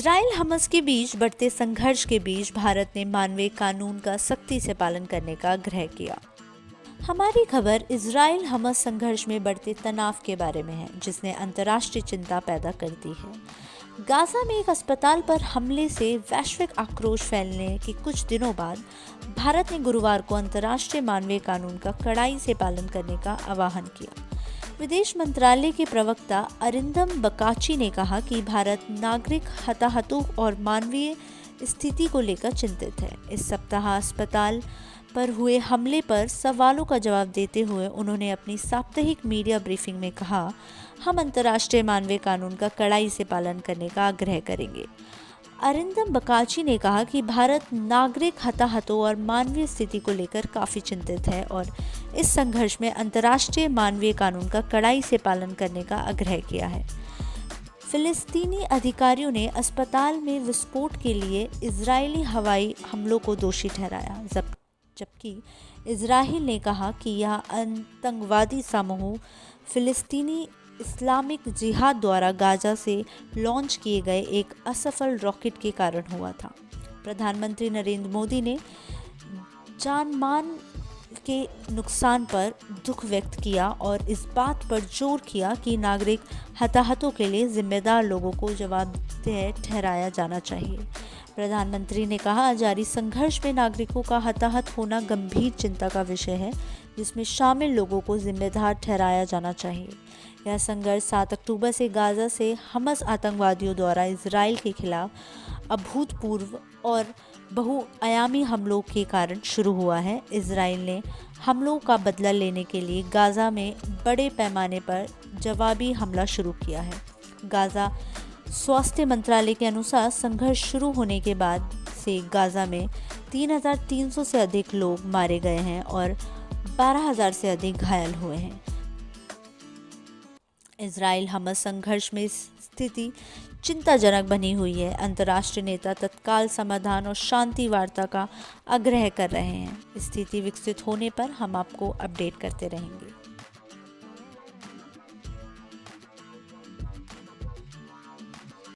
Israel Hamas के बीच बढ़ते संघर्ष के बीच भारत ने मानवीय कानून का सख्ती से पालन करने का आग्रह किया। हमारी खबर इजराइल हमास संघर्ष में बढ़ते तनाव के बारे में है, जिसने अंतर्राष्ट्रीय चिंता पैदा कर दी है। गाजा में एक अस्पताल पर हमले से वैश्विक आक्रोश फैलने के कुछ दिनों बाद भारत ने गुरुवार को अंतर्राष्ट्रीय मानवीय कानून का कड़ाई से पालन करने का आह्वान किया। विदेश मंत्रालय के प्रवक्ता अरिंदम बकाची ने कहा कि भारत नागरिक हताहतों और मानवीय स्थिति को लेकर चिंतित है। इस सप्ताह अस्पताल पर हुए हमले पर सवालों का जवाब देते हुए उन्होंने अपनी साप्ताहिक मीडिया ब्रीफिंग में कहा, हम अंतर्राष्ट्रीय मानवीय कानून का कड़ाई से पालन करने का आग्रह करेंगे। अरिंदम बकाची ने कहा कि भारत नागरिक हताहतों और मानवीय स्थिति को लेकर काफ़ी चिंतित है और इस संघर्ष में अंतर्राष्ट्रीय मानवीय कानून का कड़ाई से पालन करने का आग्रह किया है। फिलिस्तीनी अधिकारियों ने अस्पताल में विस्फोट के लिए इजरायली हवाई हमलों को दोषी ठहराया, जबकि इजराइल ने कहा कि यह आतंकवादी समूह फिलिस्तीनी इस्लामिक जिहाद द्वारा गाजा से लॉन्च किए गए एक असफल रॉकेट के कारण हुआ था। प्रधानमंत्री नरेंद्र मोदी ने जान माल के नुकसान पर दुख व्यक्त किया और इस बात पर जोर किया कि नागरिक हताहतों के लिए जिम्मेदार लोगों को जवाबदेह ठहराया जाना चाहिए। प्रधानमंत्री ने कहा, जारी संघर्ष में नागरिकों का हताहत होना गंभीर चिंता का विषय है, जिसमें शामिल लोगों को जिम्मेदार ठहराया जाना चाहिए। यह संघर्ष 7 अक्टूबर से गाजा से हमास आतंकवादियों द्वारा इजराइल के खिलाफ अभूतपूर्व और बहुआयामी हमलों के कारण शुरू हुआ है। इजराइल ने हमलों का बदला लेने के लिए गाजा में बड़े पैमाने पर जवाबी हमला शुरू किया है। गाजा स्वास्थ्य मंत्रालय के अनुसार संघर्ष शुरू होने के बाद से गाजा में 3,300 से अधिक लोग मारे गए हैं और 12,000 से अधिक घायल हुए हैं। इजराइल हमास संघर्ष में स्थिति चिंताजनक बनी हुई है। अंतर्राष्ट्रीय नेता तत्काल समाधान और शांति वार्ता का आग्रह कर रहे हैं। स्थिति विकसित होने पर हम आपको अपडेट करते रहेंगे।